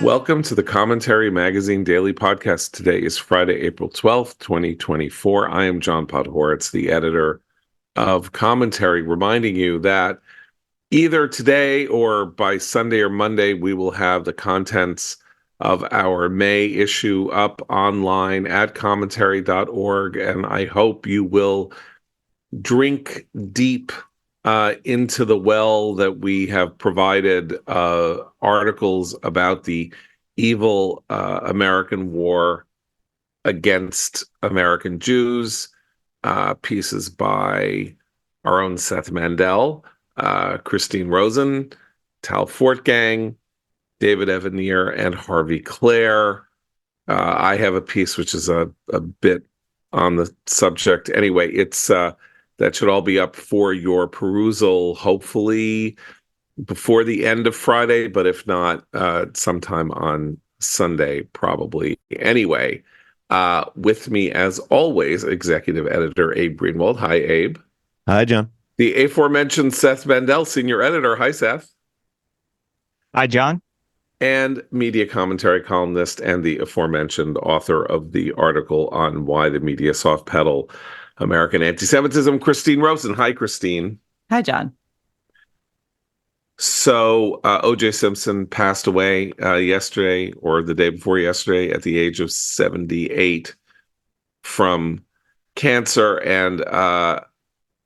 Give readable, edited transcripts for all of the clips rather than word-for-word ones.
Welcome to the Commentary Magazine Daily Podcast. Today is Friday, April 12th, 2024. I am John Podhoretz, the editor of Commentary, reminding you that either today or by Sunday or Monday, we will have the contents of our May issue up online at commentary.org, and I hope you will drink deep into the well that we have provided articles about the evil American war against American Jews, pieces by our own Seth Mandel, Christine Rosen, Tal Fortgang, David Evanier, and Harvey Clare. I have a piece which is a bit on the subject. Anyway, it's that should all be up for your perusal, hopefully before the end of Friday, but if not, sometime on Sunday, probably. Anyway, with me, as always, executive editor Abe Greenwald. Hi, Abe. Hi, John. The aforementioned Seth Mandel, senior editor. Hi, Seth. Hi, John. And media commentary columnist and the aforementioned author of the article on why the media soft pedal American anti-Semitism, Christine Rosen. Hi, Christine. Hi, John. So OJ Simpson passed away yesterday or the day before yesterday at the age of 78 from cancer. And I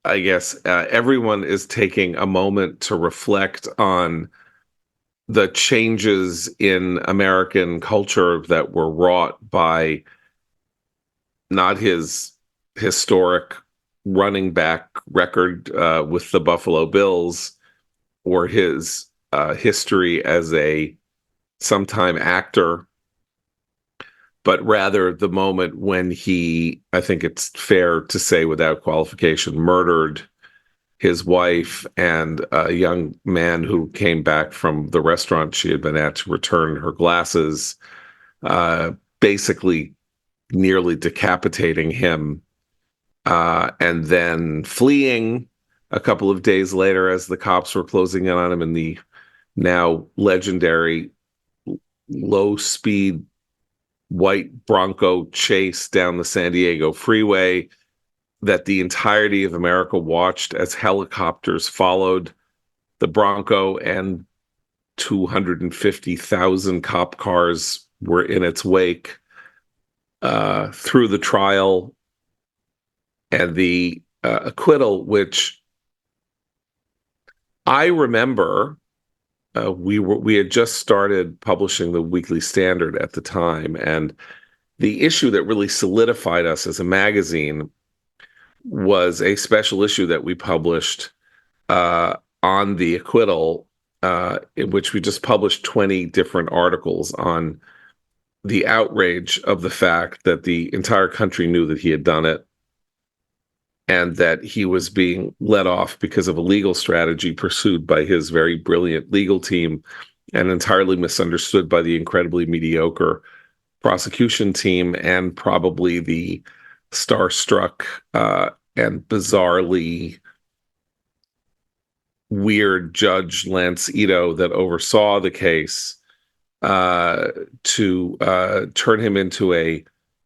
guess everyone is taking a moment to reflect on the changes in American culture that were wrought by not his historic running back record with the Buffalo Bills or his history as a sometime actor, but rather the moment when he, I think it's fair to say without qualification, murdered his wife and a young man who came back from the restaurant she had been at to return her glasses, basically nearly decapitating him. And then fleeing a couple of days later as the cops were closing in on him in the now legendary low-speed white Bronco chase down the San Diego freeway that the entirety of America watched as helicopters followed the Bronco, and 250,000 cop cars were in its wake through the trial and the acquittal, which I remember we had just started publishing the Weekly Standard at the time, and the issue that really solidified us as a magazine was a special issue that we published on the acquittal, in which we just published 20 different articles on the outrage of the fact that the entire country knew that he had done it, and that he was being let off because of a legal strategy pursued by his very brilliant legal team and entirely misunderstood by the incredibly mediocre prosecution team and probably the starstruck and bizarrely weird Judge Lance Ito that oversaw the case to turn him into a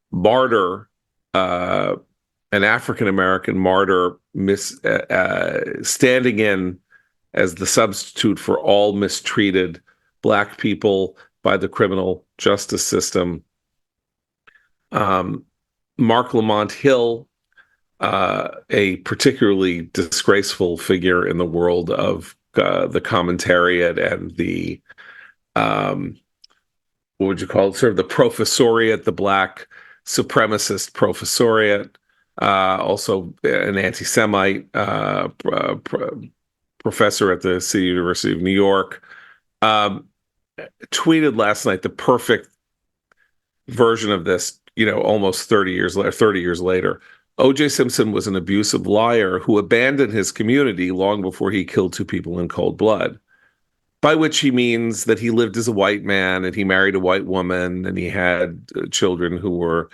martyr, an African-American martyr, standing in as the substitute for all mistreated Black people by the criminal justice system. Mark Lamont Hill, a particularly disgraceful figure in the world of the commentariat and the, what would you call it, sort of the professoriate, the Black supremacist professoriate, also an anti-Semite professor at the City University of New York, tweeted last night the perfect version of this, almost 30 years later. OJ Simpson was an abusive liar who abandoned his community long before he killed two people in cold blood, by which he means that he lived as a white man and he married a white woman and he had children who were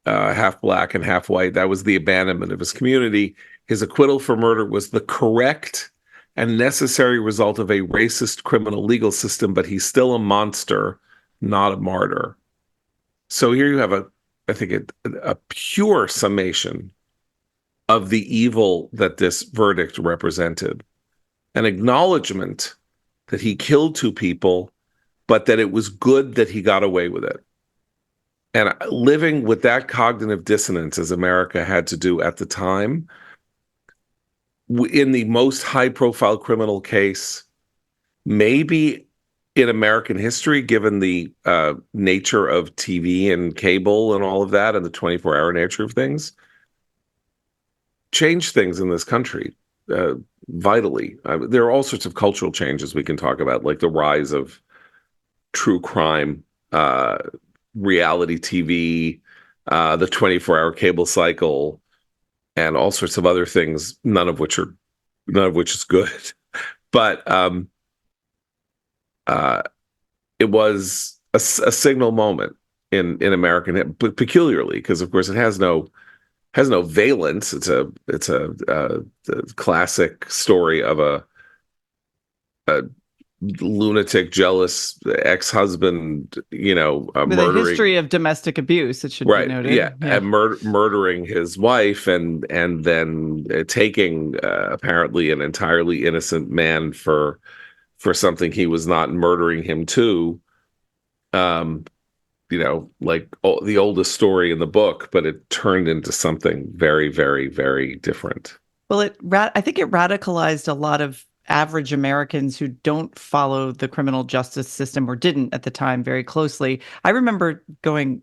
half Black and half white. That was the abandonment of his community. His acquittal for murder was the correct and necessary result of a racist criminal legal system, but he's still a monster not a martyr. So here you have I think, a pure summation of the evil that this verdict represented, an acknowledgement that he killed two people, but that it was good that he got away with it. And living with that cognitive dissonance, as America had to do at the time, in the most high-profile criminal case, maybe in American history, given the nature of TV and cable and all of that, and the 24-hour nature of things, changed things in this country vitally. There are all sorts of cultural changes we can talk about, like the rise of true crime, reality TV, the 24-hour cable cycle, and all sorts of other things, none of which is good. But it was a signal moment in American, but peculiarly, because of course it has no valence. It's a classic story of a lunatic, jealous ex-husband, With murdering. a history of domestic abuse, it should be Right, noted. yeah. And murdering his wife, and then taking apparently an entirely innocent man for something he was not, and murdering him too. Like the oldest story in the book, but it turned into something very, very, very different. Well, I think it radicalized a lot of average Americans who don't follow the criminal justice system, or didn't at the time, very closely. I remember going,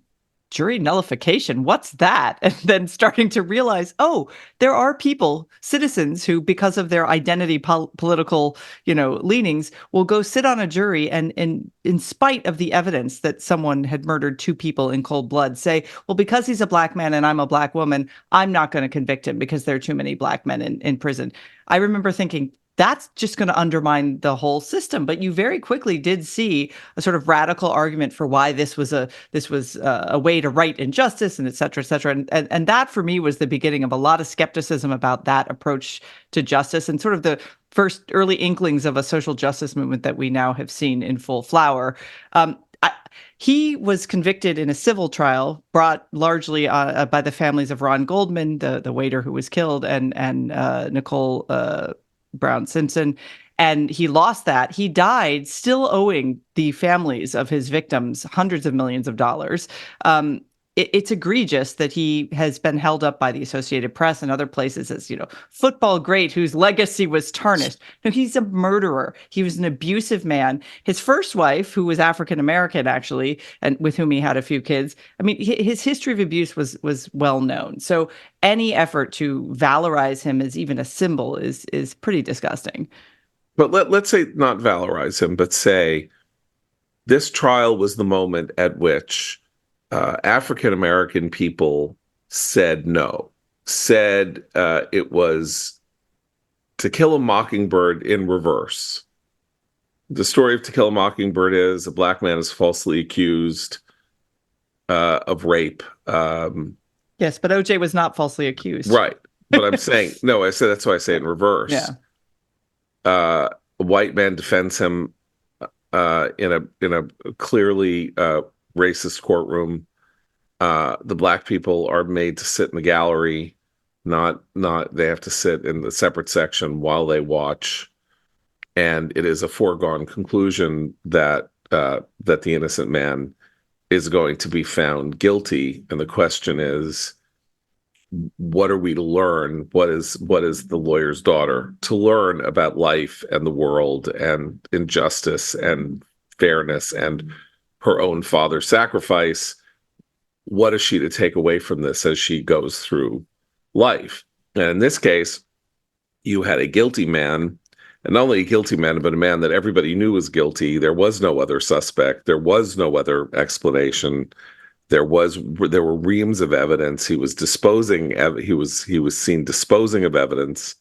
jury nullification, what's that? And then starting to realize, oh, there are people, citizens, who, because of their identity political, leanings, will go sit on a jury and in spite of the evidence that someone had murdered two people in cold blood, say, well, because he's a black man and I'm a black woman, I'm not going to convict him because there are too many black men in prison. I remember thinking, that's just going to undermine the whole system. But you very quickly did see a sort of radical argument for why this was a way to right injustice, and et cetera, et cetera. And that for me was the beginning of a lot of skepticism about that approach to justice, and sort of the first early inklings of a social justice movement that we now have seen in full flower. He was convicted in a civil trial brought largely by the families of Ron Goldman, the waiter who was killed, and Nicole Brown Simpson, and he lost that. He died still owing the families of his victims hundreds of millions of dollars. It's egregious that he has been held up by the Associated Press and other places as, football great whose legacy was tarnished. No, he's a murderer. He was an abusive man. His first wife, who was African American, actually, and with whom he had a few kids, I mean, his history of abuse was well known. So any effort to valorize him as even a symbol is pretty disgusting. But let's say not valorize him, but say this trial was the moment at which African American people said no, said it was To Kill a Mockingbird in reverse. The story of To Kill a Mockingbird is a black man is falsely accused of rape. Yes, but OJ was not falsely accused. Right. But I'm saying, no, I said that's why I say it in reverse. Yeah. A white man defends him in a clearly racist courtroom. The black people are made to sit in the gallery, not they have to sit in the separate section while they watch, and it is a foregone conclusion that the innocent man is going to be found guilty. And the question is, what are we to learn? What is the lawyer's daughter to learn about life and the world and injustice and fairness and her own father's sacrifice? What is she to take away from this as she goes through life? And in this case, you had a guilty man, and not only a guilty man, but a man that everybody knew was guilty. There was no other suspect. There was no other explanation. There were reams of evidence. He was disposing. He was seen disposing of evidence,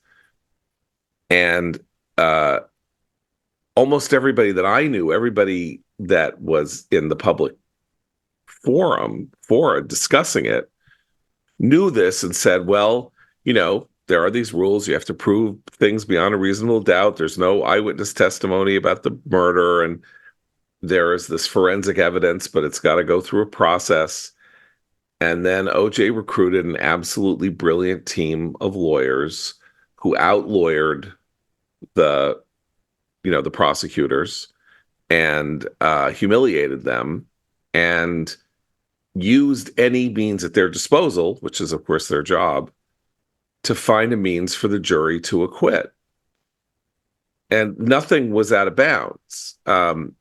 and almost everybody that I knew, everybody that was in the public forum for discussing it, knew this and said, well, there are these rules. You have to prove things beyond a reasonable doubt. There's no eyewitness testimony about the murder, and there is this forensic evidence, but it's got to go through a process. And then OJ recruited an absolutely brilliant team of lawyers who out-lawyered the, the prosecutors and humiliated them and used any means at their disposal, which is, of course, their job, to find a means for the jury to acquit. And nothing was out of bounds. That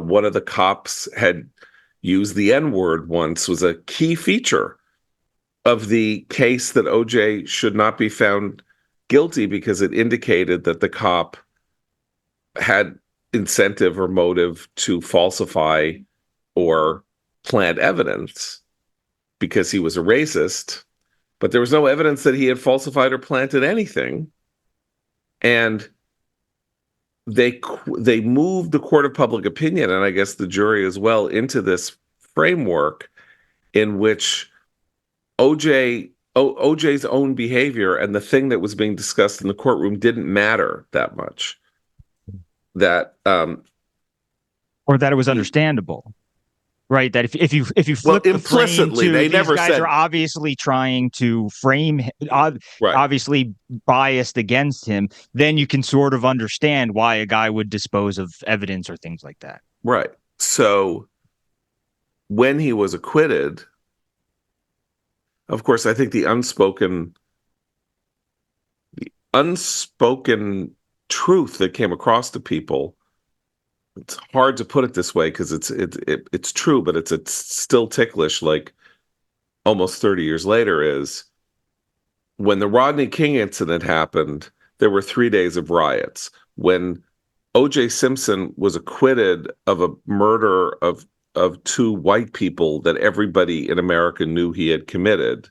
one of the cops had used the N-word once was a key feature of the case that OJ should not be found guilty, because it indicated that the cop had incentive or motive to falsify or plant evidence because he was a racist, but there was no evidence that he had falsified or planted anything. And they moved the court of public opinion, and I guess the jury as well, into this framework in which OJ's own behavior and the thing that was being discussed in the courtroom didn't matter that much. That or that it was understandable, right? That if you flip the implicitly, frame to, they these never guys said, are obviously trying to frame, right, obviously biased against him, then you can sort of understand why a guy would dispose of evidence or things like that. Right. So when he was acquitted, of course, I think the unspoken truth that came across to people, it's hard to put it this way because it's true, but it's still ticklish, like almost 30 years later, is when the Rodney King incident happened, there were 3 days of riots. When OJ Simpson was acquitted of a murder of 2 white people that everybody in America knew he had committed,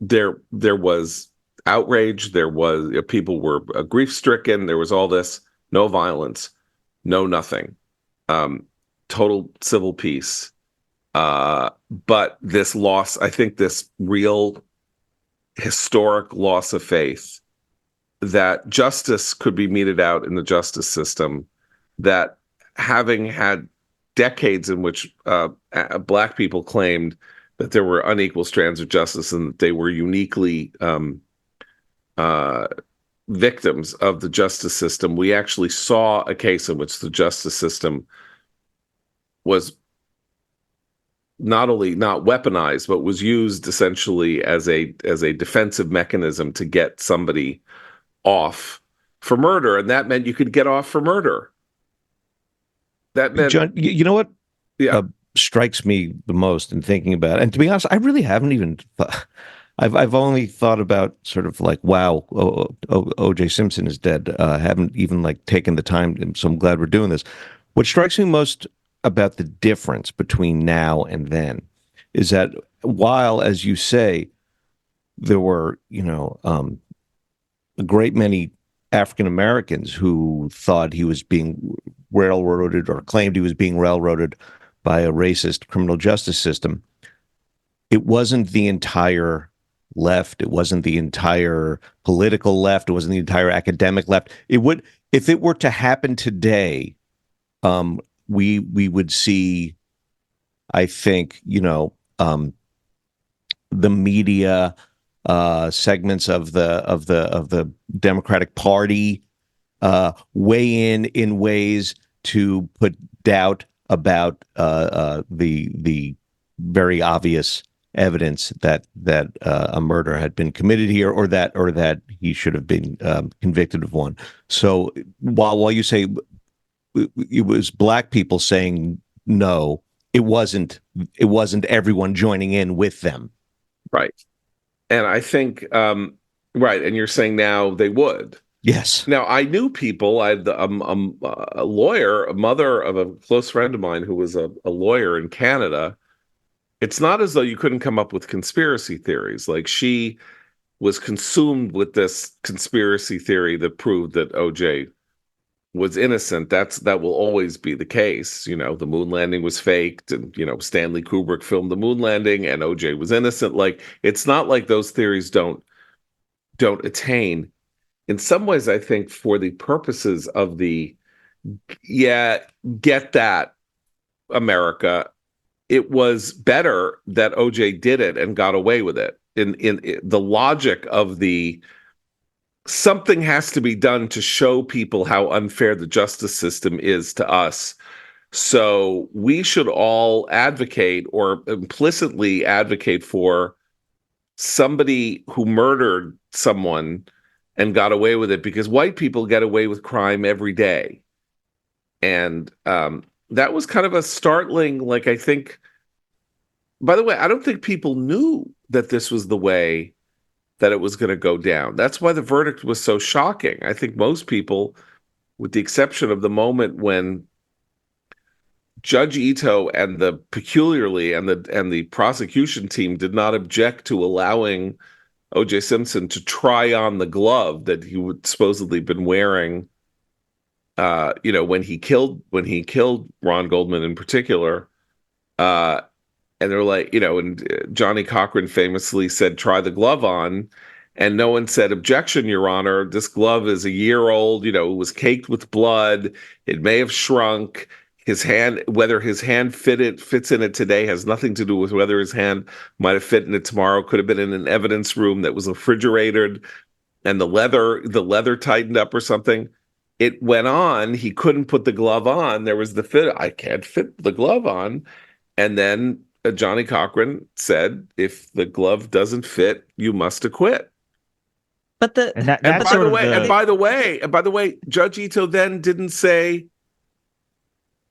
there was outrage, there was, people were grief-stricken, there was all this, no violence, no nothing, total civil peace. But this loss, I think this real historic loss of faith that justice could be meted out in the justice system, that having had decades in which Black people claimed that there were unequal strands of justice and that they were uniquely victims of the justice system, we actually saw a case in which the justice system was not only not weaponized, but was used essentially as a defensive mechanism to get somebody off for murder, and that meant you could get off for murder. That meant, John, you know what? Yeah. Strikes me the most in thinking about it. And to be honest, I really haven't even I've only thought about sort of like, wow, OJ Simpson is dead. Haven't even like taken the time. So I'm glad we're doing this. What strikes me most about the difference between now and then is that while, as you say, there were, a great many African Americans who thought he was being railroaded or claimed he was being railroaded by a racist criminal justice system, it wasn't the entire left. It wasn't the entire political left. It wasn't the entire academic left. It would, if it were to happen today, we would see, I think, the media, segments of the Democratic Party weigh in ways to put doubt about the very obvious evidence that a murder had been committed here, or that he should have been convicted of one. So while you say it was Black people saying no, it wasn't everyone joining in with them. Right. And I think, right, and you're saying now they would. Yes. Now, I knew people. I had a lawyer, a mother of a close friend of mine who was a lawyer in Canada. It's not as though you couldn't come up with conspiracy theories. Like, she was consumed with this conspiracy theory that proved that OJ was innocent. That will always be the case. The moon landing was faked, and Stanley Kubrick filmed the moon landing, and OJ was innocent. Like, it's not like those theories don't attain. In some ways, I think for the purposes of the yeah, get that, America. It was better that OJ did it and got away with it. In the logic of the something has to be done to show people how unfair the justice system is to us. So we should all advocate or implicitly advocate for somebody who murdered someone and got away with it, because white people get away with crime every day. And that was kind of a startling, like, I think, by the way, I don't think people knew that this was the way that it was going to go down. That's why the verdict was so shocking. I think most people, with the exception of the moment when Judge Ito and the peculiarly and the prosecution team did not object to allowing OJ Simpson to try on the glove that he would supposedly been wearing, when he killed Ron Goldman in particular. And they're like, and Johnny Cochran famously said, "Try the glove on." And no one said, "Objection, Your Honor. This glove is a year old. It was caked with blood. It may have shrunk. His hand, whether his hand fits in it today has nothing to do with whether his hand might have fit in it tomorrow. Could have been in an evidence room that was refrigerated and the leather tightened up or something." It went on. He couldn't put the glove on. There was the fit. I can't fit the glove on. And then Johnny Cochran said, "If the glove doesn't fit, you must acquit." But And by the way, Judge Ito then didn't say,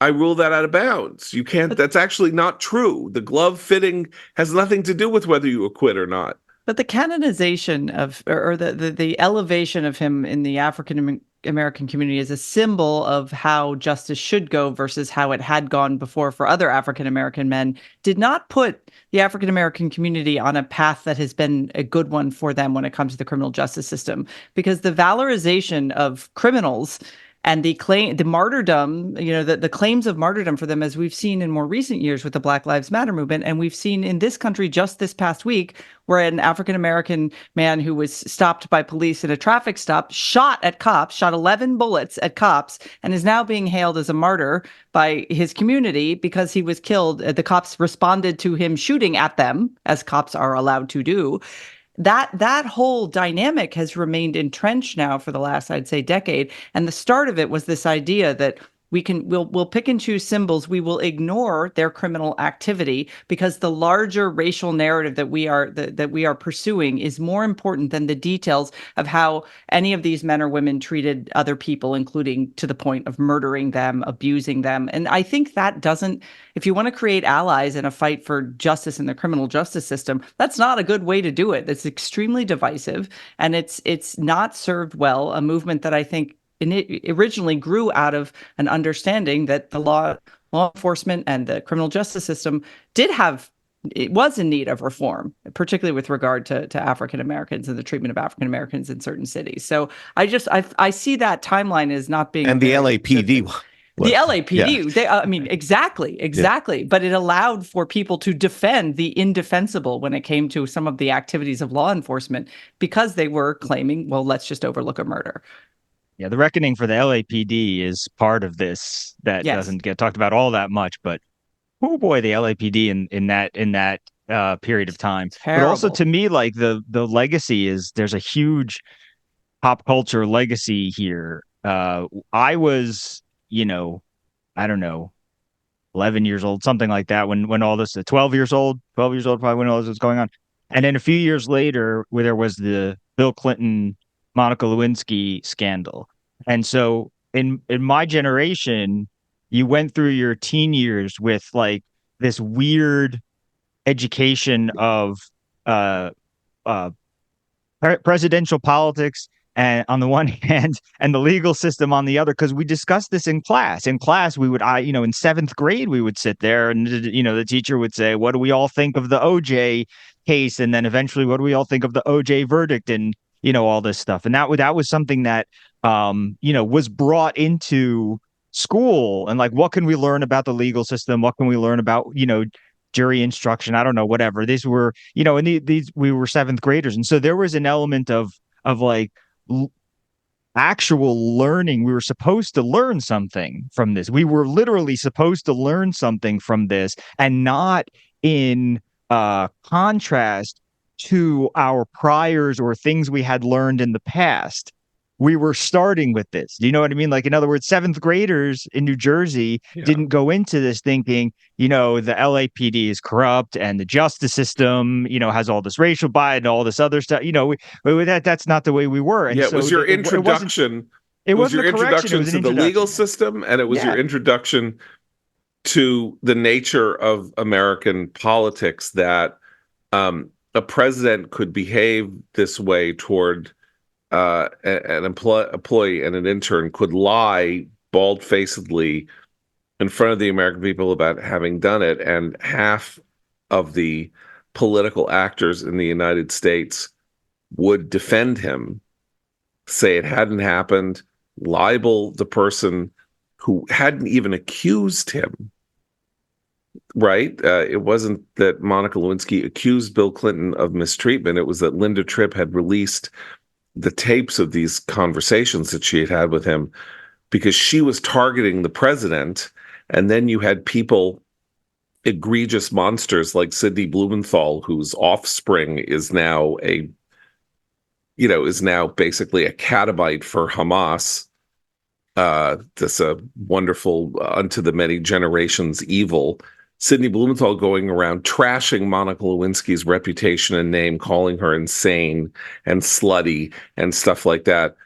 "I rule that out of bounds. You can't." That's actually not true. The glove fitting has nothing to do with whether you acquit or not. But the canonization of, or the elevation of him in the African American community is a symbol of how justice should go versus how it had gone before for other African American men, did not put the African American community on a path that has been a good one for them when it comes to the criminal justice system. Because the valorization of criminals and the martyrdom, the claims of martyrdom for them, as we've seen in more recent years with the Black Lives Matter movement, and we've seen in this country just this past week, where an African-American man who was stopped by police in a traffic stop shot 11 bullets at cops, and is now being hailed as a martyr by his community because he was killed. The cops responded to him shooting at them, as cops are allowed to do. That whole dynamic has remained entrenched now for the last, I'd say, decade. And the start of it was this idea that we'll pick and choose symbols. We will ignore their criminal activity because the larger racial narrative that we are pursuing is more important than the details of how any of these men or women treated other people, including to the point of murdering them, abusing them. And I think that doesn't, if you want to create allies in a fight for justice in the criminal justice system, that's not a good way to do it. It's extremely divisive, and it's not served well. A movement that I think it originally grew out of an understanding that the law enforcement and the criminal justice system it was in need of reform, particularly with regard to African Americans and the treatment of African Americans in certain cities. So I see that timeline as not being, and the LAPD. The LAPD, yeah. Exactly. But it allowed for people to defend the indefensible when it came to some of the activities of law enforcement, because they were claiming, well, let's just overlook a murder. Yeah, the reckoning for the LAPD is part of this that doesn't get talked about all that much, but oh boy, the LAPD in that period of time. Terrible. But also, to me, like the legacy is, there's a huge pop culture legacy here. I was, I don't know, 11 years old, something like that, when all this, 12 years old probably, when all this was going on. And then a few years later, where there was the Bill Clinton, Monica Lewinsky scandal. And so in my generation, you went through your teen years with like this weird education of presidential politics, and on the one hand, and the legal system on the other, because we discussed this in class. In class, we would, in seventh grade, we would sit there and, the teacher would say, "What do we all think of the OJ case?" And then eventually, "What do we all think of the OJ verdict?" And, all this stuff. And that was something that, was brought into school. And like, what can we learn about the legal system? What can we learn about, jury instruction? I don't know, whatever. These were, and we were seventh graders. And so there was an element of like actual learning. We were supposed to learn something from this. We were literally supposed to learn something from this, and not in contrast to our priors or things we had learned in the past. We were starting with this. Do you know what I mean? Like, in other words, seventh graders in New Jersey didn't go into this thinking, the LAPD is corrupt and the justice system, has all this racial bias and all this other stuff. That's not the way we were. And it so was your introduction. It was wasn't your a correction. It introduction was to an the legal introduction. system, and it was your introduction to the nature of American politics, that a president could behave this way toward an employee, and an intern could lie bald-facedly in front of the American people about having done it, and half of the political actors in the United States would defend him, say it hadn't happened, libel the person who hadn't even accused him. Right? It wasn't that Monica Lewinsky accused Bill Clinton of mistreatment. It was that Linda Tripp had released the tapes of these conversations that she had had with him because she was targeting the president. And then you had people, egregious monsters like Sidney Blumenthal, whose offspring is now basically a catamite for Hamas. This wonderful unto the many generations evil. Sidney Blumenthal going around trashing Monica Lewinsky's reputation and name, calling her insane and slutty and stuff like that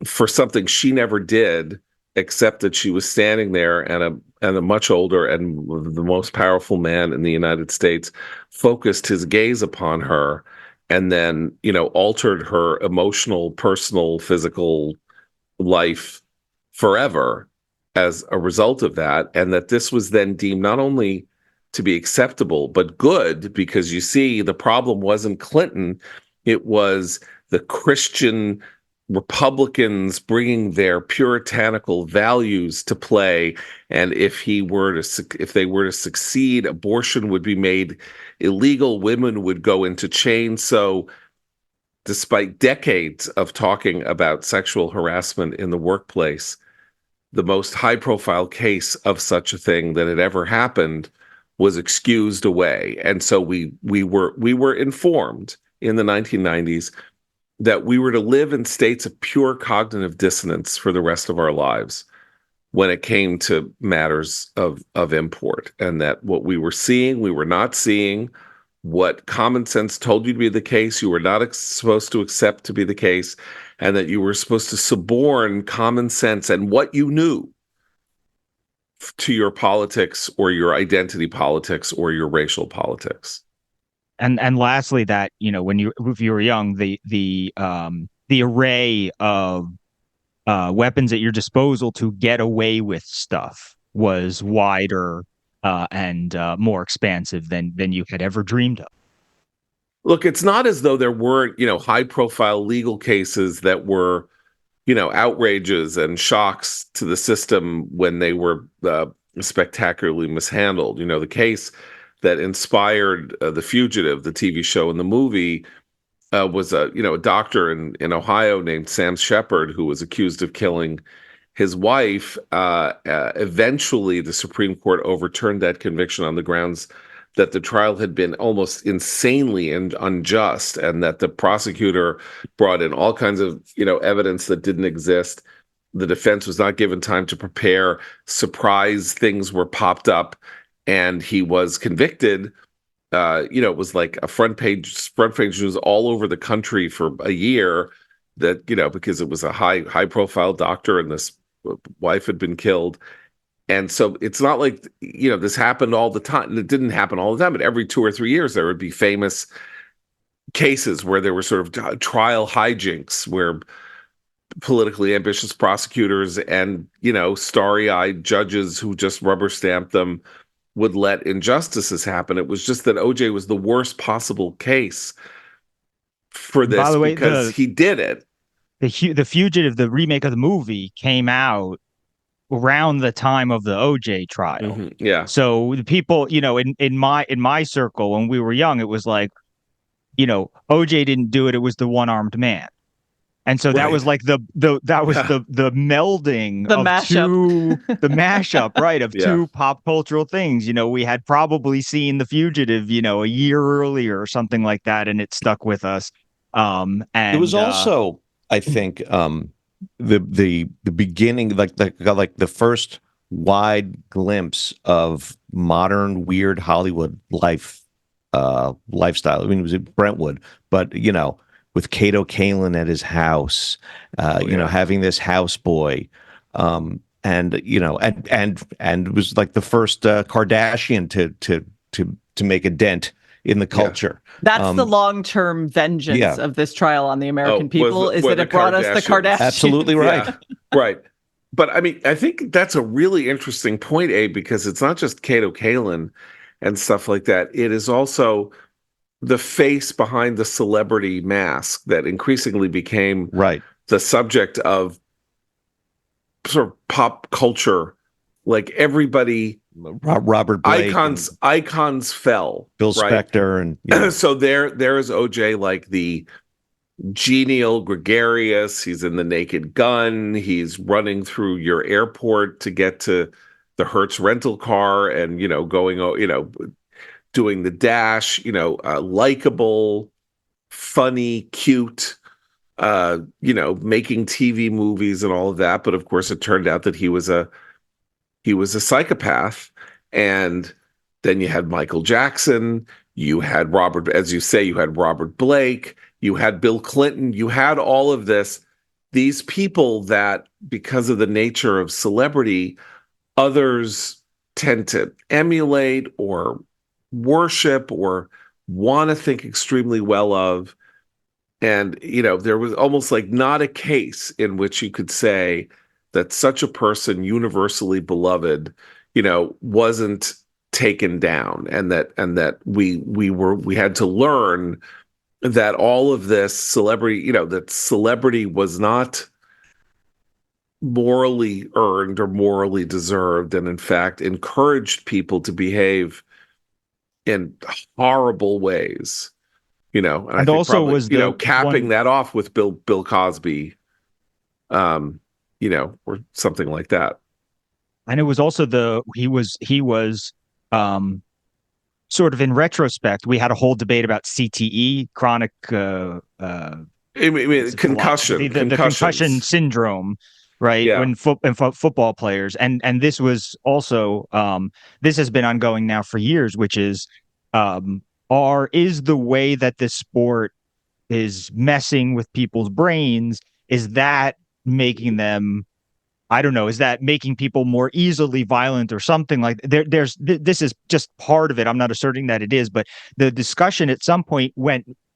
for something she never did, except that she was standing there, and a much older and the most powerful man in the United States focused his gaze upon her, and then, altered her emotional, personal, physical life forever as a result of that. And that this was then deemed not only to be acceptable, but good, because you see, the problem wasn't Clinton. It was the Christian Republicans bringing their puritanical values to play. And if they were to succeed, abortion would be made illegal. Women would go into chains. So despite decades of talking about sexual harassment in the workplace, the most high-profile case of such a thing that had ever happened was excused away. And so we were informed in the 1990s that we were to live in states of pure cognitive dissonance for the rest of our lives when it came to matters of import, and that what we were seeing, we were not seeing. What common sense told you to be the case, you were not supposed to accept to be the case, and that you were supposed to suborn common sense and what you knew to your politics or your identity politics or your racial politics. And lastly, that, if you were young, the array of weapons at your disposal to get away with stuff was wider and more expansive than you had ever dreamed of. Look, it's not as though there weren't, high-profile legal cases that were, outrages and shocks to the system when they were spectacularly mishandled. The case that inspired The Fugitive, the TV show and the movie, was a doctor in Ohio named Sam Shepard, who was accused of killing his wife. Eventually, the Supreme Court overturned that conviction on the grounds that the trial had been almost insanely and unjust, and that the prosecutor brought in all kinds of evidence that didn't exist. The defense was not given time to prepare. Surprise things were popped up, and he was convicted. It was like a front page news all over the country for a year, that because it was a high profile doctor and this wife had been killed. And so it's not like, this happened all the time. It didn't happen all the time, but every 2 or 3 years, there would be famous cases where there were sort of trial hijinks, where politically ambitious prosecutors and, starry-eyed judges who just rubber stamped them would let injustices happen. It was just that OJ was the worst possible case for this. By the way, because he did it. The Fugitive, the remake of the movie, came out around the time of the OJ trial. Mm-hmm. Yeah. So the people, in my circle when we were young, it was like, OJ didn't do it. It was the one-armed man. And so that was like the melding The of mashup. the mashup, right, of Yeah. two pop cultural things. We had probably seen The Fugitive, a year earlier or something like that, and it stuck with us. And it was also, I think, the beginning, like the first wide glimpse of modern weird Hollywood lifestyle. I mean, it was at Brentwood, but with Kato Kaelin at his house, having this houseboy, and it was like the first Kardashian to make a dent in the culture. That's the long-term vengeance of this trial on the American people, is that it brought us the Kardashians. Absolutely right. Yeah, right. But I mean, I think that's a really interesting point, Abe, because it's not just Kato Kaelin and stuff like that. It is also the face behind the celebrity mask that increasingly became the subject of sort of pop culture. Like everybody, Robert Blake, icons fell. Bill Spector, and so there is OJ, like the genial, gregarious. He's in the Naked Gun. He's running through your airport to get to the Hertz rental car, and going, doing the dash. Likable, funny, cute. Making TV movies and all of that. But of course, it turned out that he was a psychopath. And then you had Michael Jackson. You had Robert, as you say, you had Robert Blake. You had Bill Clinton. You had all of these people that, because of the nature of celebrity, others tend to emulate or worship or want to think extremely well of. And, there was almost like not a case in which you could say that such a person, universally beloved, wasn't taken down, and that we had to learn that all of this celebrity, that celebrity was not morally earned or morally deserved, and in fact encouraged people to behave in horrible ways. And I think also probably, was capping that off with Bill Cosby, or something like that. And it was also he was sort of, in retrospect, we had a whole debate about CTE, chronic concussion, the concussion syndrome, right? Yeah. When football players, and this was also this has been ongoing now for years, which is is the way that this sport is messing with people's brains, is that making them, I don't know, is that making people more easily violent or something like that? This is just part of it. I'm not asserting that it is, but the discussion at some point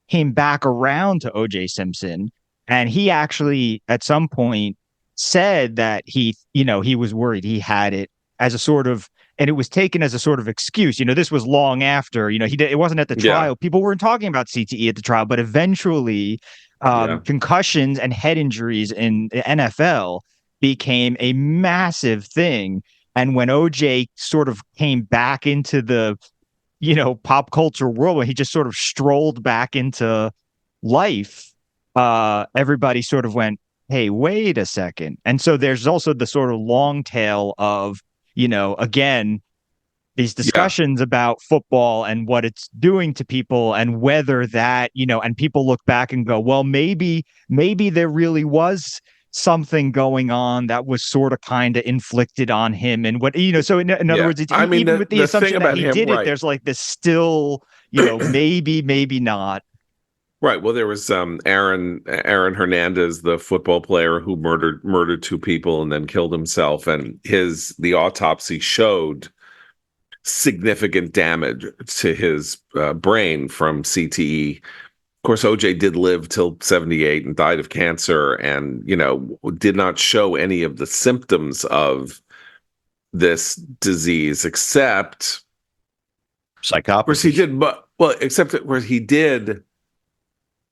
came back around to OJ Simpson, and he actually at some point said that he was worried he had it as a sort of, and it was taken as a sort of excuse. This was long after, it wasn't at the trial. Yeah. People weren't talking about CTE at the trial, but eventually concussions and head injuries in the NFL became a massive thing. And when OJ sort of came back into the, pop culture world, when he just sort of strolled back into life, everybody sort of went, hey, wait a second. And so there's also the sort of long tail of, again, these discussions about football and what it's doing to people, and whether that, and people look back and go, well, maybe there really was something going on that was sort of kind of inflicted on him, and what, so in other words, it's, even with the assumption that he did it, there's like this still, maybe not. Right. Well, there was Aaron Hernandez, the football player who murdered two people and then killed himself, and the autopsy showed significant damage to his brain from CTE. Of course, OJ did live till 78 and died of cancer, and did not show any of the symptoms of this disease, except psychopathy. Of course, he did, except where he did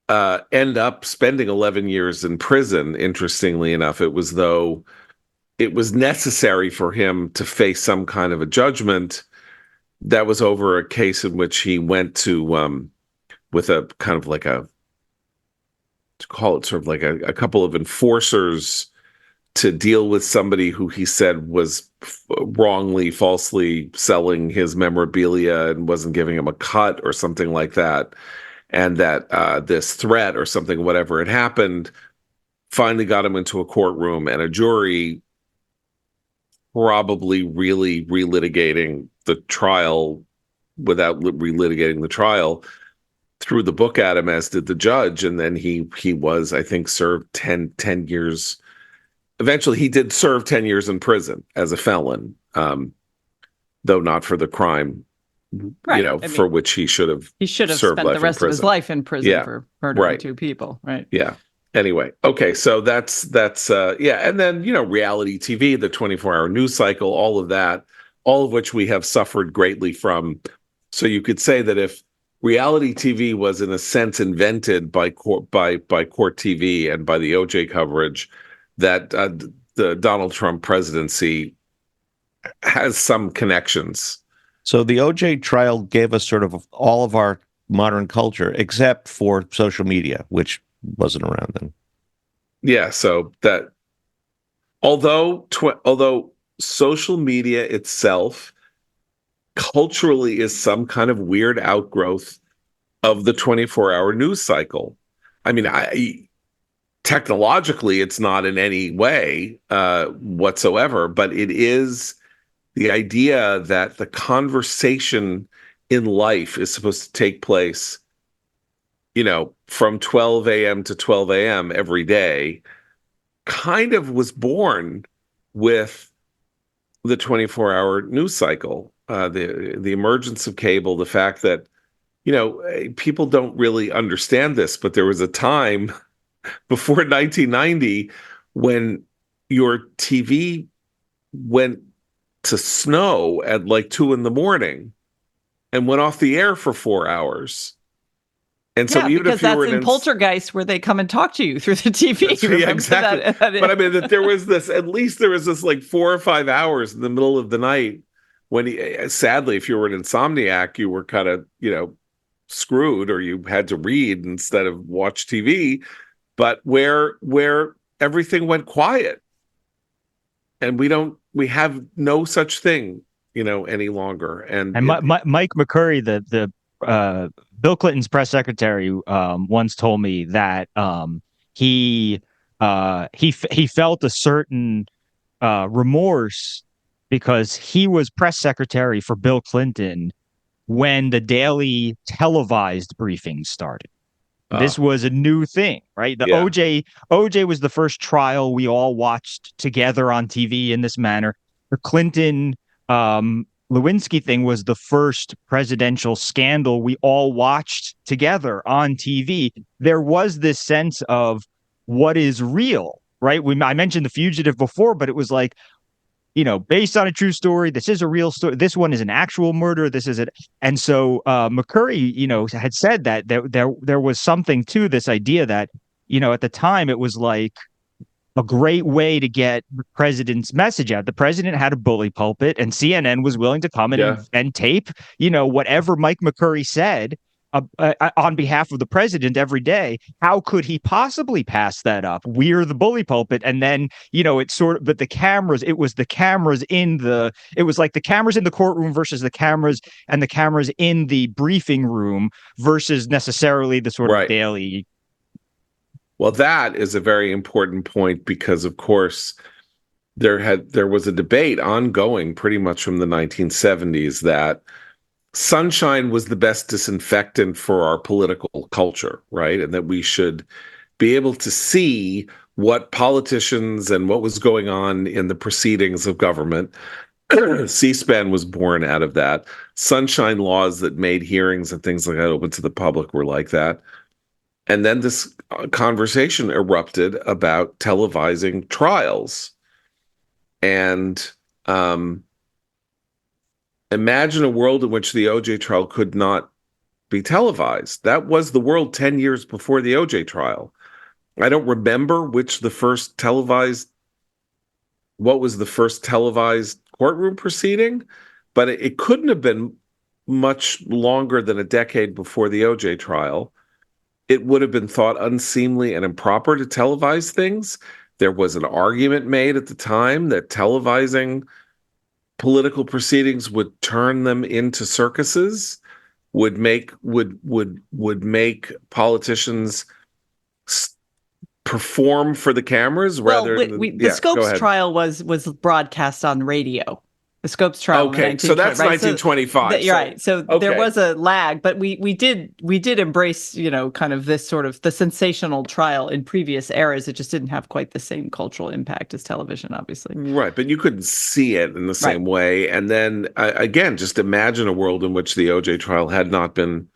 end up spending 11 years in prison. Interestingly enough, it was though it was necessary for him to face some kind of a judgment. That was over a case in which he went to with a kind of like a to call it sort of like a couple of enforcers to deal with somebody who he said was wrongly, falsely selling his memorabilia and wasn't giving him a cut or something like that. And that this threat or something, whatever had happened, finally got him into a courtroom, and a jury probably really relitigating the trial without relitigating the trial threw the book at him, as did the judge. And then he was, I think, served 10 years. Eventually, he did serve 10 years in prison as a felon, though not for the crime, Right. for which he should have spent the rest of his life in prison for murdering two people. Right. Yeah. Anyway, okay, so that's and then reality TV, the 24-hour news cycle, all of that, all of which we have suffered greatly from. So you could say that if reality TV was in a sense invented by court TV and by the OJ coverage, that the Donald Trump presidency has some connections. So the OJ trial gave us sort of all of our modern culture, except for social media, which wasn't around then. Yeah, so that although social media itself culturally is some kind of weird outgrowth of the 24-hour news cycle. I mean, technologically, it's not in any way whatsoever, but it is the idea that the conversation in life is supposed to take place from 12 a.m. to 12 a.m. every day, kind of was born with the 24-hour news cycle, the emergence of cable, the fact that, people don't really understand this, but there was a time before 1990 when your TV went to snow at like 2 a.m. and went off the air for 4 hours. And so even because if you were in Poltergeist where they come and talk to you through the TV. Yeah, exactly. But I mean, that there was this like 4 or 5 hours in the middle of the night when sadly, if you were an insomniac, you were kind of, screwed, or you had to read instead of watch TV, but where everything went quiet. And we have no such thing, any longer. And Mike McCurry, the Bill Clinton's press secretary, once told me that he felt a certain remorse because he was press secretary for Bill Clinton when the daily televised briefings started. This was a new thing, right? OJ was the first trial we all watched together on TV in this manner. The Clinton Lewinsky thing was the first presidential scandal we all watched together on TV. There was this sense of what is real, right? I mentioned The Fugitive before, but it was like, based on a true story. This is a real story. This one is an actual murder. This is it. And so McCurry, had said that there was something to this idea that, at the time it was like a great way to get the president's message out. The president had a bully pulpit, and CNN was willing to come in and tape, whatever Mike McCurry said on behalf of the president every day. How could he possibly pass that up? We're the bully pulpit. And then, it's sort of, but it was like the cameras in the courtroom versus the cameras in the briefing room versus necessarily the sort of daily. Well, that is a very important point because, of course, there was a debate ongoing pretty much from the 1970s that sunshine was the best disinfectant for our political culture, right? And that we should be able to see what politicians and what was going on in the proceedings of government. C-SPAN was born out of that. Sunshine laws that made hearings and things like that open to the public were like that. And then this conversation erupted about televising trials. And imagine a world in which the OJ trial could not be televised. That was the world 10 years before the OJ trial. I don't remember what was the first televised courtroom proceeding, but it couldn't have been much longer than a decade before the OJ trial. it would have been thought unseemly and improper to televise things. There was an argument made at the time that televising political proceedings would turn them into circuses, would make politicians perform for the cameras rather than the Scopes trial was broadcast on radio. The Scopes trial. Okay, so that's 1925. You're right. So there was a lag, but we did embrace, kind of this sort of the sensational trial in previous eras. It just didn't have quite the same cultural impact as television, obviously. Right, but you couldn't see it in the same way. And then again, just imagine a world in which the OJ trial had not been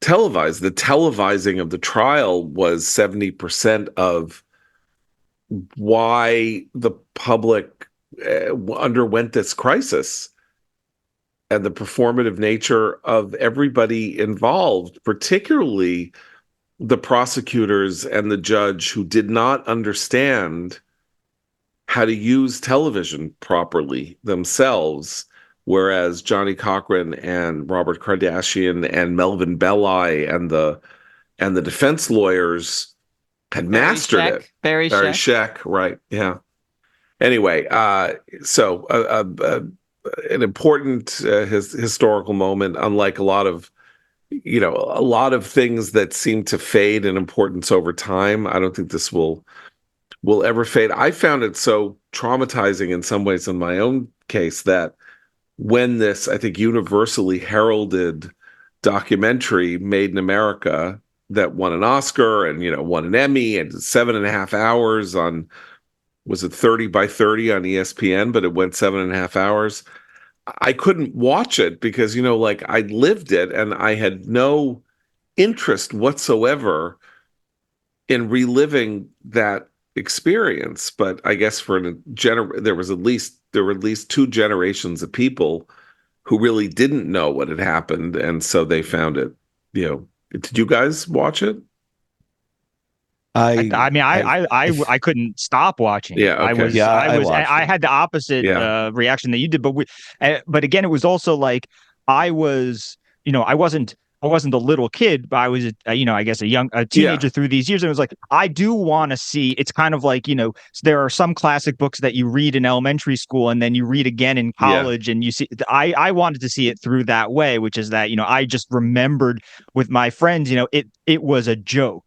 televised. The televising of the trial was 70% of why the public underwent this crisis, and the performative nature of everybody involved, particularly the prosecutors and the judge, who did not understand how to use television properly themselves, whereas Johnny Cochran and Robert Kardashian and Melvin Belli and the defense lawyers had mastered it. Barry Scheck, right? Yeah. Anyway, so an important historical moment, unlike a lot of things that seem to fade in importance over time. I don't think this will ever fade. I found it so traumatizing in some ways in my own case that when this, I think, universally heralded documentary Made in America that won an Oscar and won an Emmy and 7.5 hours on, was it 30 by 30 on ESPN, but it went 7.5 hours. I couldn't watch it because, I lived it and I had no interest whatsoever in reliving that experience. But I guess there were at least 2 generations of people who really didn't know what had happened. And so they found it, did you guys watch it? I couldn't stop watching. Yeah, okay. I had the opposite reaction that you did, but again, it was also like I was, I wasn't a little kid, but I was, I guess a teenager through these years. And it was like, I do want to see, it's kind of like, there are some classic books that you read in elementary school and then you read again in college and you see, I wanted to see it through that way, which is that, I just remembered with my friends, it was a joke.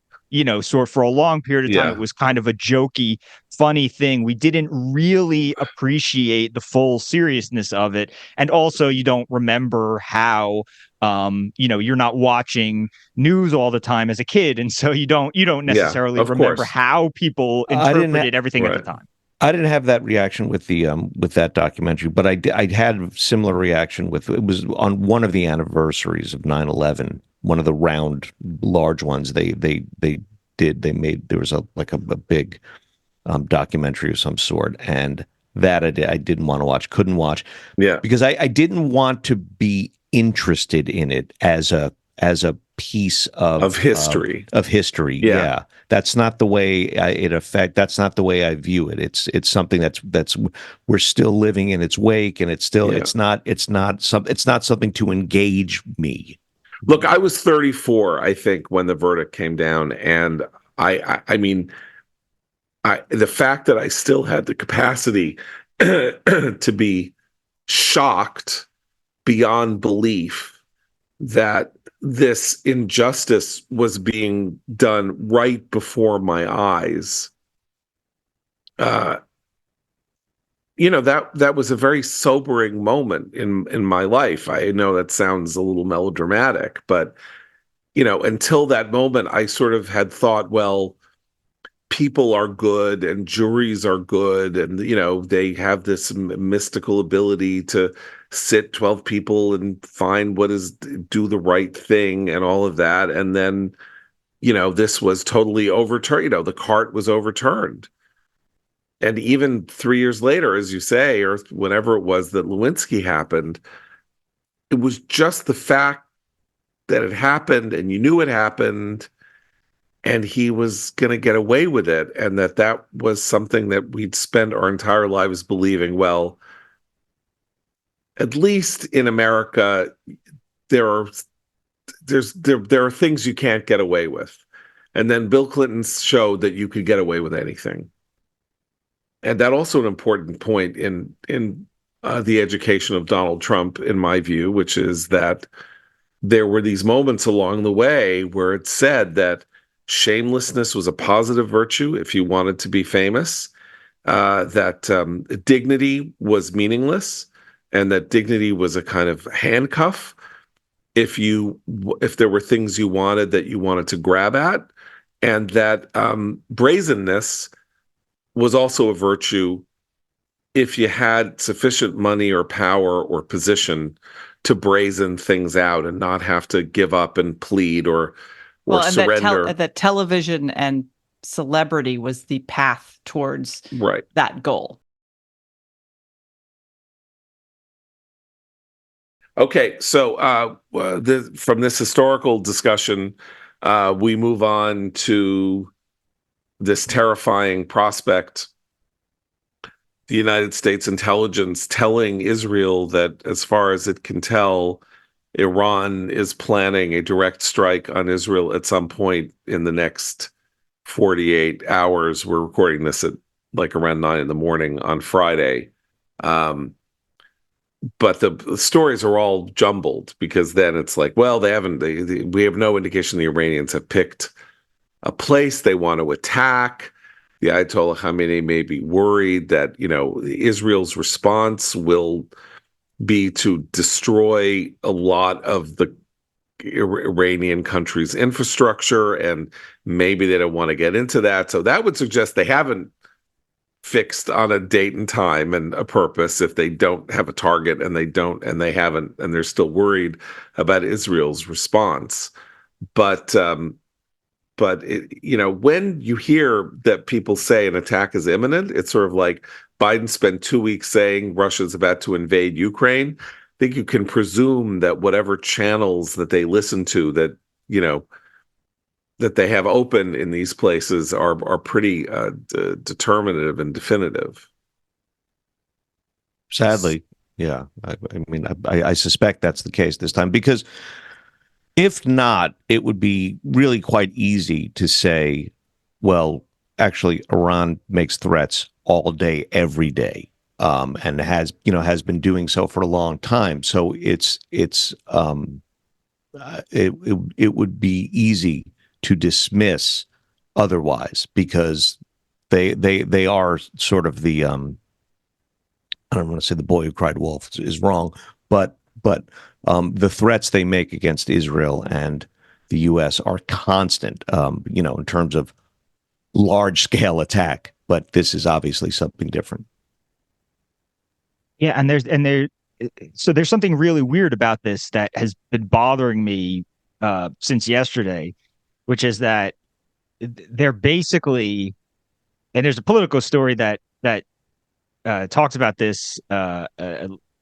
So for a long period of time, it was kind of a jokey, funny thing. We didn't really appreciate the full seriousness of it. And also you don't remember how, you're not watching news all the time as a kid. And so you don't necessarily remember how people interpreted everything at the time. I didn't have that reaction with that documentary, but I had a similar reaction it was on one of the anniversaries of 9/11. One of the round, large ones they made, there was a big documentary of some sort, and that I didn't want to watch, couldn't watch, because I didn't want to be interested in it as a piece of history of history. Yeah. That's not the way that's not the way I view it. It's something that's we're still living in its wake, and it's still it's not something to engage me. Look, I was 34, I think, when the verdict came down, and I mean, the fact that I still had the capacity to be shocked beyond belief that this injustice was being done right before my eyes. That was a very sobering moment in my life. I know that sounds a little melodramatic, but until that moment, I sort of had thought, well, people are good and juries are good, and they have this mystical ability to sit 12 people and find do the right thing and all of that. And then this was totally overturned. The cart was overturned. And even 3 years later, as you say, or whenever it was that Lewinsky happened, it was just the fact that it happened and you knew it happened and he was going to get away with it. And that was something that we'd spend our entire lives believing, well, at least in America, there are there are things you can't get away with. And then Bill Clinton showed that you could get away with anything. And that also an important point in the education of Donald Trump, in my view, which is that there were these moments along the way where it said that shamelessness was a positive virtue if you wanted to be famous, that dignity was meaningless, and that dignity was a kind of handcuff if there were things you wanted that you wanted to grab at, and that brazenness was also a virtue if you had sufficient money or power or position to brazen things out and not have to give up and plead or and surrender. that television and celebrity was the path towards that goal. Okay, so from this historical discussion, we move on to this terrifying prospect: the United States intelligence telling Israel that, as far as it can tell, Iran is planning a direct strike on Israel at some point in the next 48 hours. We're recording this at like around 9 a.m. on Friday. But the stories are all jumbled, because then it's like, well, we have no indication the Iranians have picked a place they want to attack. The Ayatollah Khamenei may be worried that, Israel's response will be to destroy a lot of the Iranian country's infrastructure, and maybe they don't want to get into that. So that would suggest they haven't fixed on a date and time and a purpose if they don't have a target, and they haven't, and they're still worried about Israel's response. But when you hear that people say an attack is imminent, it's sort of like Biden spent 2 weeks saying Russia's about to invade Ukraine. I think you can presume that whatever channels that they listen to, that that they have open in these places are pretty determinative and definitive. Sadly, yeah. I suspect that's the case this time, because if not, it would be really quite easy to say, well, actually, Iran makes threats all day, every day, and has been doing so for a long time. So it would be easy to dismiss otherwise, because they are sort of the I don't want to say the boy who cried wolf is wrong, but the threats they make against Israel and the U.S. are constant, in terms of large scale attack. But this is obviously something different. Yeah, so there's something really weird about this that has been bothering me since yesterday, which is that they're basically, and there's a political story that talks about this,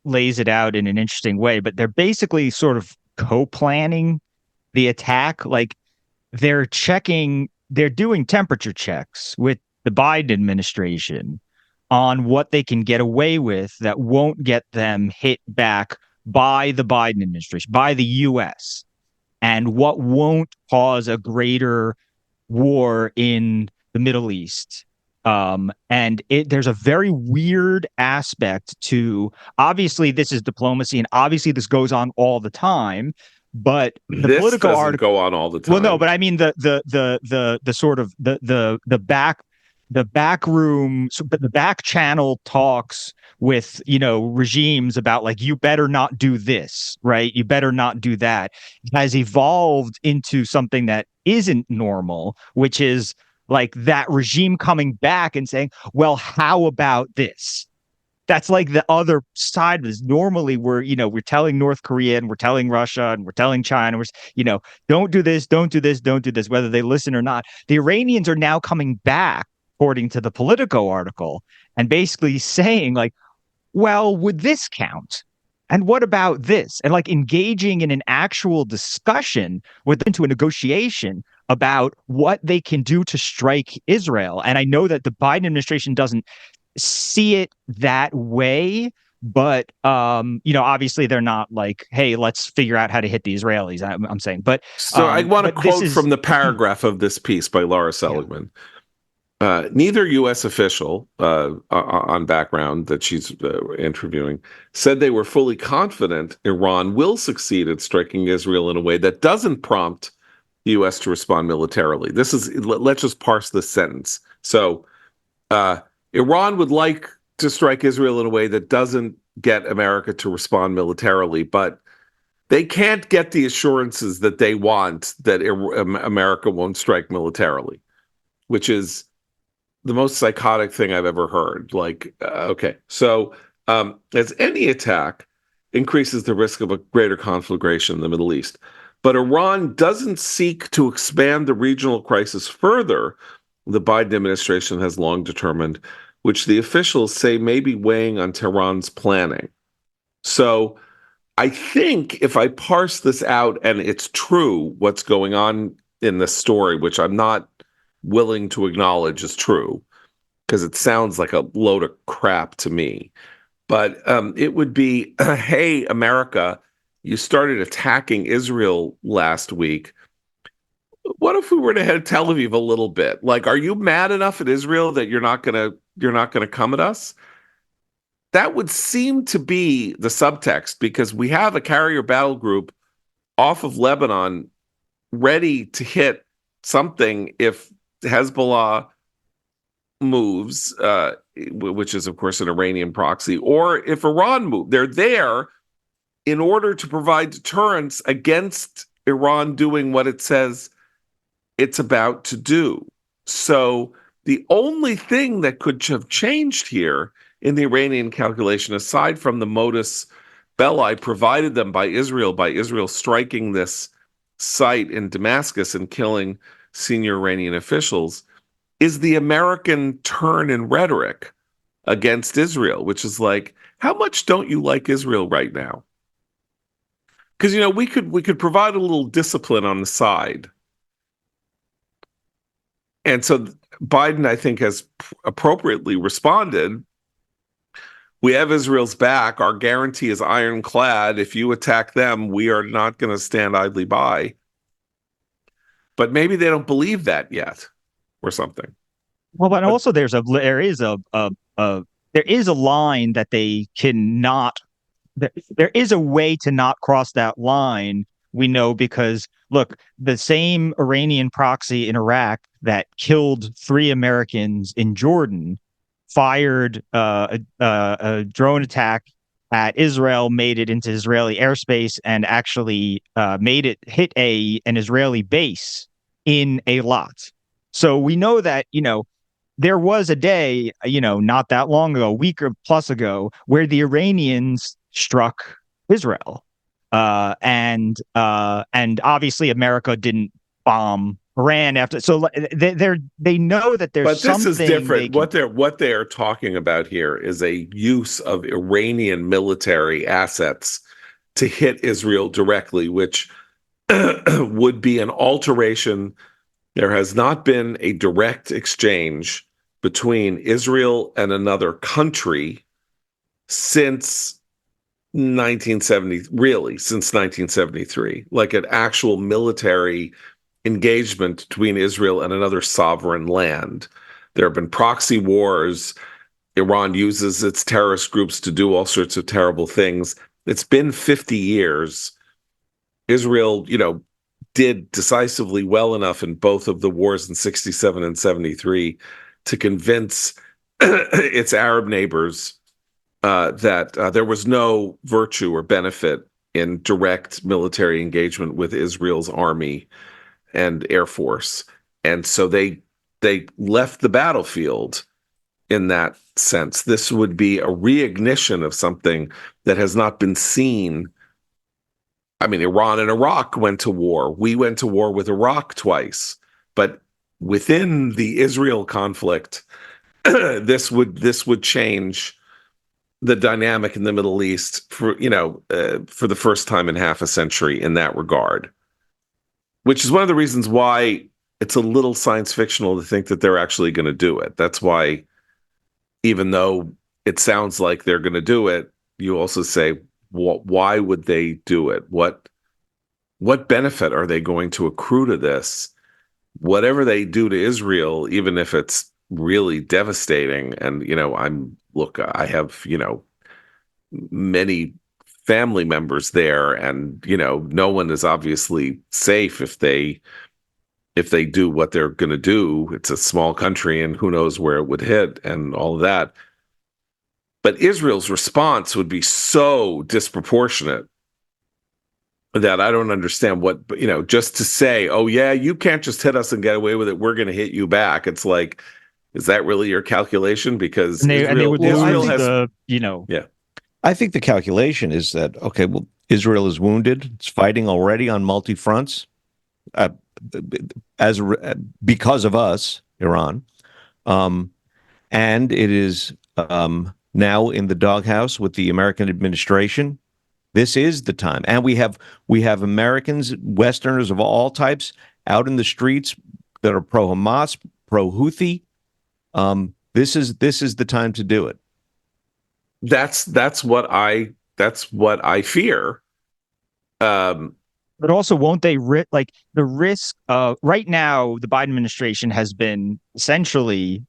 lays it out in an interesting way, but they're basically sort of co-planning the attack. Like they're doing temperature checks with the Biden administration on what they can get away with that won't get them hit back by the Biden administration, by the U.S., and what won't cause a greater war in the Middle East. And there's a very weird aspect to, obviously this is diplomacy, and obviously this goes on all the time, but the this political doesn't article go on all the time. Well, no, but I mean the sort of the back room, the back channel talks with, regimes about like, you better not do this, right? You better not do that. It has evolved into something that isn't normal, which is like that regime coming back and saying, well, how about this? That's like the other side of this. Normally we're telling North Korea and we're telling Russia and we're telling China, don't do this, don't do this, don't do this, whether they listen or not. The Iranians are now coming back, according to the Politico article, and basically saying like, well, would this count? And what about this? And like engaging in an actual discussion into a negotiation about what they can do to strike Israel. And I know that the Biden administration doesn't see it that way, But obviously they're not like, hey, let's figure out how to hit the Israelis. I'm saying, but So I want to but this quote is from the paragraph of this piece by Laura Seligman. Neither U.S. official on background that she's interviewing said they were fully confident Iran will succeed at striking Israel in a way that doesn't prompt the U.S. to respond militarily. Let's just parse this sentence. So Iran would like to strike Israel in a way that doesn't get America to respond militarily, but they can't get the assurances that they want that America won't strike militarily, which is the most psychotic thing I've ever heard. Like, okay, so as any attack increases the risk of a greater conflagration in the Middle East, but Iran doesn't seek to expand the regional crisis further, the Biden administration has long determined, which the officials say may be weighing on Tehran's planning. So I think if I parse this out and it's true what's going on in this story, which I'm not willing to acknowledge is true, because it sounds like a load of crap to me. But it would be, hey, America, you started attacking Israel last week. What if we were to head Tel Aviv a little bit? Like, are you mad enough at Israel that you're not gonna come at us? That would seem to be the subtext, because we have a carrier battle group off of Lebanon ready to hit something if Hezbollah moves, which is, of course, an Iranian proxy, or if Iran moves. They're there in order to provide deterrence against Iran doing what it says it's about to do. So the only thing that could have changed here in the Iranian calculation, aside from the modus belli provided them by Israel striking this site in Damascus and killing senior Iranian officials, is the American turn in rhetoric against Israel, which is like, how much don't you like Israel right now? Because we could provide a little discipline on the side. And so Biden, I think, has appropriately responded. We have Israel's back. Our guarantee is ironclad. If you attack them, we are not going to stand idly by. But maybe they don't believe that yet, or something. Well, but also there is a line that they cannot. There is a way to not cross that line. We know, because look, the same Iranian proxy in Iraq that killed 3 Americans in Jordan fired a drone attack at Israel, made it into Israeli airspace, and actually made it hit an Israeli base in Eilat. So we know that, there was a day, not that long ago, a week or plus ago, where the Iranians struck Israel. And obviously America didn't bomb Iran after. So they know that there's but this something is different. What they are talking about here is a use of Iranian military assets to hit Israel directly, which would be an alteration. There has not been a direct exchange between Israel and another country since 1973, like an actual military engagement between Israel and another sovereign land. There have been proxy wars. Iran uses its terrorist groups to do all sorts of terrible things. It's been 50 years. Israel, did decisively well enough in both of the wars in 67 and 73 to convince its Arab neighbors that there was no virtue or benefit in direct military engagement with Israel's army and air force. And so they left the battlefield in that sense. This would be a reignition of something that has not been seen. I mean, Iran and Iraq went to war. We went to war with Iraq twice. But within the Israel conflict, this would change the dynamic in the Middle East for the first time in half a century in that regard, which is one of the reasons why it's a little science fictional to think that they're actually going to do it. That's why, even though it sounds like they're going to do it, you also say, why would they do it? What benefit are they going to accrue to this? Whatever they do to Israel, even if it's really devastating, and I have many family members there, and no one is obviously safe if they do what they're going to do. It's a small country, and who knows where it would hit, and all of that. But Israel's response would be so disproportionate that I don't understand just to say, oh yeah, you can't just hit us and get away with it, we're going to hit you back. It's like, is that really your calculation? Because and they would Israel lose has, yeah. I think the calculation is that, okay, well, Israel is wounded. It's fighting already on multi fronts because of us, Iran. And it is now in the doghouse with the American administration. This is the time. And we have Americans, Westerners of all types out in the streets that are pro-Hamas, pro-Houthi. This is the time to do it. That's what I fear. But also, won't they like the risk? Right now, the Biden administration has been essentially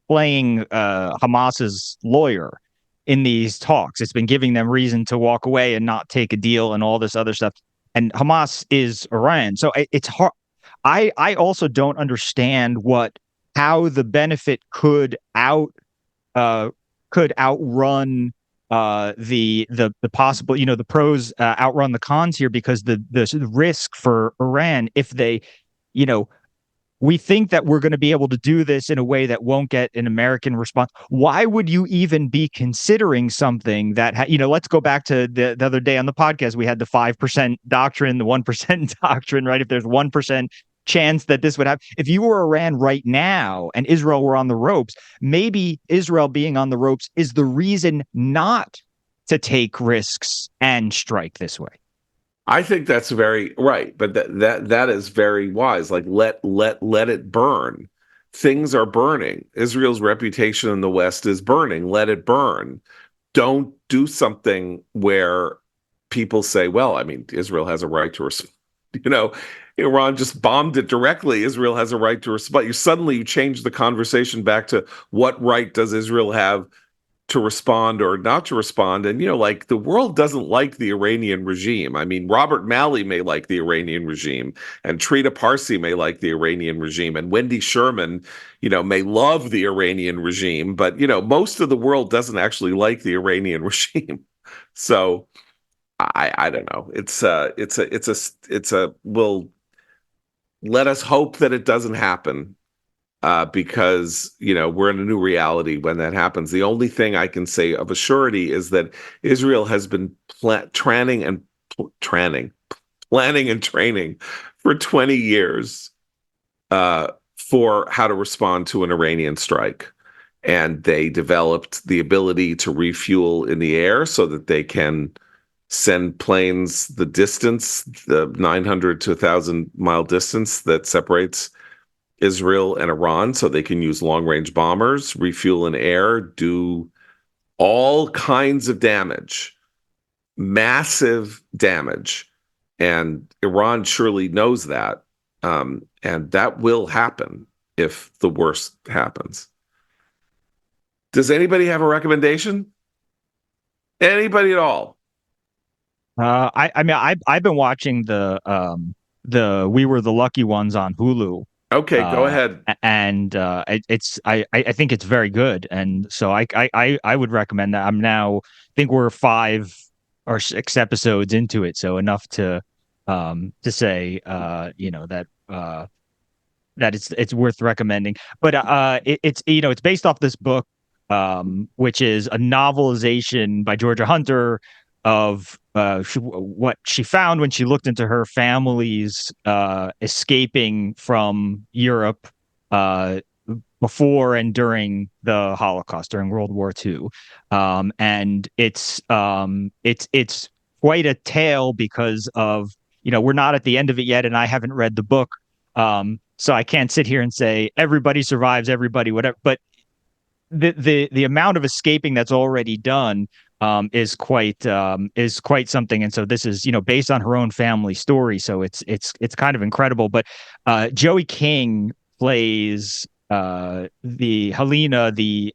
playing Hamas's lawyer in these talks. It's been giving them reason to walk away and not take a deal and all this other stuff. And Hamas is Iran, so it's hard. I also don't understand how the benefit could outrun the possible, the pros outrun the cons here, because the risk for Iran, if they, we think that we're going to be able to do this in a way that won't get an American response. Why would you even be considering something that, let's go back to the other day on the podcast, we had the 5% doctrine, the 1% doctrine, right? If there's 1% chance that this would happen, if you were Iran right now and Israel were on the ropes, maybe Israel being on the ropes is the reason not to take risks and strike this way. I think that's very right, but that is very wise. Like let it burn. Things are burning. Israel's reputation in the West is burning. Let it burn. Don't do something where people say, well, I mean, Israel has a right to respond. Iran just bombed it directly. Israel has a right to respond. You change the conversation back to what right does Israel have to respond or not to respond. And, the world doesn't like the Iranian regime. I mean, Robert Malley may like the Iranian regime, and Trita Parsi may like the Iranian regime, and Wendy Sherman, may love the Iranian regime, but, most of the world doesn't actually like the Iranian regime. So I don't know. Well, let us hope that it doesn't happen. Because we're in a new reality when that happens. The only thing I can say of a surety is that Israel has been planning and training for 20 years for how to respond to an Iranian strike, and they developed the ability to refuel in the air so that they can send planes the 900 to 1,000 mile distance that separates Israel and Iran, so they can use long-range bombers, refuel in air, do all kinds of damage, massive damage. And Iran surely knows that. And that will happen if the worst happens. Does anybody have a recommendation? Anybody at all? I mean, I've been watching the We Were the Lucky Ones on Hulu. Okay, go ahead. And I think it's very good, and so I would recommend that. I think we're 5 or 6 episodes into it, so enough to say that it's worth recommending. But it's based off this book, which is a novelization by Georgia Hunter of what she found when she looked into her family's escaping from Europe before and during the Holocaust, during World War II. And it's quite a tale because of, we're not at the end of it yet, and I haven't read the book. So I can't sit here and say everybody survives, everybody, whatever. But the amount of escaping that's already done is quite something. And so this is, based on her own family story. So it's kind of incredible. But Joey King plays the Helena, the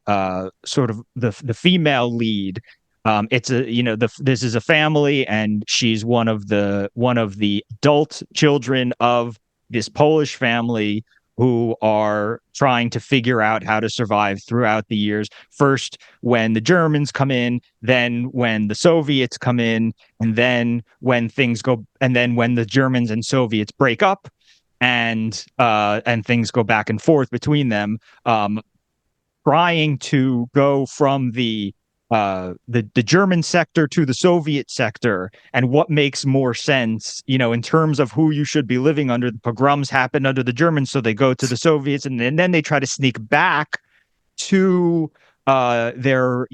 sort of the female lead. It's this is a family, and she's one of the adult children of this Polish family who are trying to figure out how to survive throughout the years. First, when the Germans come in, then when the Soviets come in, and then when the Germans and Soviets break up, and things go back and forth between them, trying to go from the German sector to the Soviet sector, and what makes more sense, in terms of who you should be living under. The pogroms happened under the Germans, so they go to the Soviets, and then they try to sneak back to their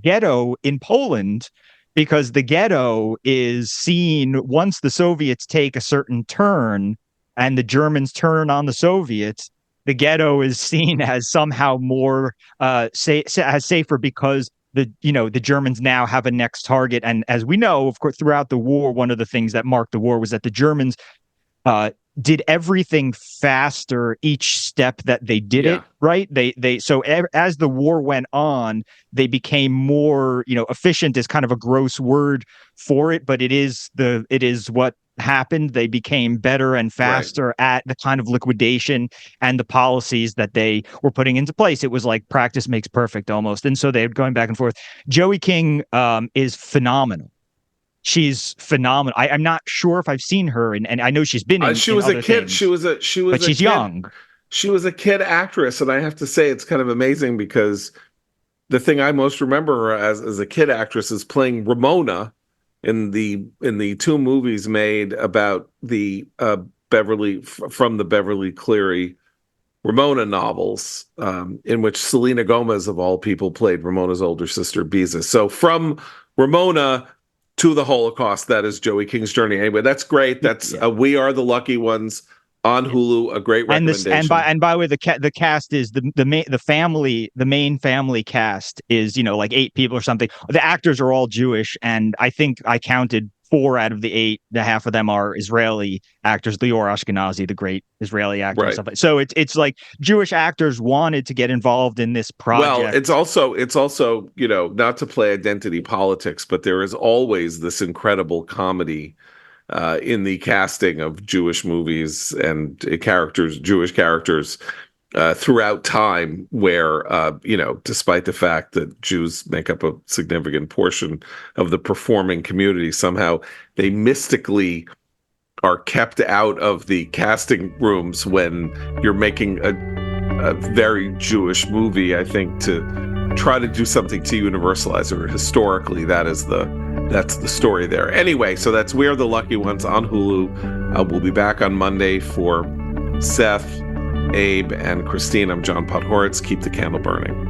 ghetto in Poland, because the ghetto is seen, once the Soviets take a certain turn and the Germans turn on the Soviets, the ghetto is seen as somehow more as safer, because the Germans now have a next target. And as we know, of course, throughout the war, one of the things that marked the war was that the Germans did everything faster each step that they did it, right? As the war went on, they became more, efficient is kind of a gross word for it, but it is what happened. They became better and faster at the kind of liquidation and the policies that they were putting into place. It was like practice makes perfect almost. And so they're going back and forth. Joey King is phenomenal. She's phenomenal. I'm not sure if I've seen her, and I know she's been in. She was a kid. Things, but she's young. She was a kid actress, and I have to say it's kind of amazing, because the thing I most remember her as a kid actress is playing Ramona in the two movies made about the from the Beverly Cleary Ramona novels, in which Selena Gomez, of all people, played Ramona's older sister, Biza. So from Ramona to the Holocaust, that is Joey King's journey. Anyway, that's great. That's We Are the Lucky Ones on Hulu. A great recommendation. And by the way, the cast is the main family cast is like 8 people or something. The actors are all Jewish, and I think I counted 4 out of the 8. The half of them are Israeli actors. Lior Ashkenazi, the great Israeli actor, and stuff like. So it's like Jewish actors wanted to get involved in this project. Well, it's also not to play identity politics, but there is always this incredible comedy in the casting of Jewish movies and Jewish characters throughout time, where despite the fact that Jews make up a significant portion of the performing community, somehow they mystically are kept out of the casting rooms when you're making a very Jewish movie. I think to try to do something to universalize, or historically, that's the story there. Anyway, so that's We Are the Lucky Ones on Hulu. We'll be back on Monday for Seth, Abe, and Christine. I'm John Podhoretz. Keep the candle burning.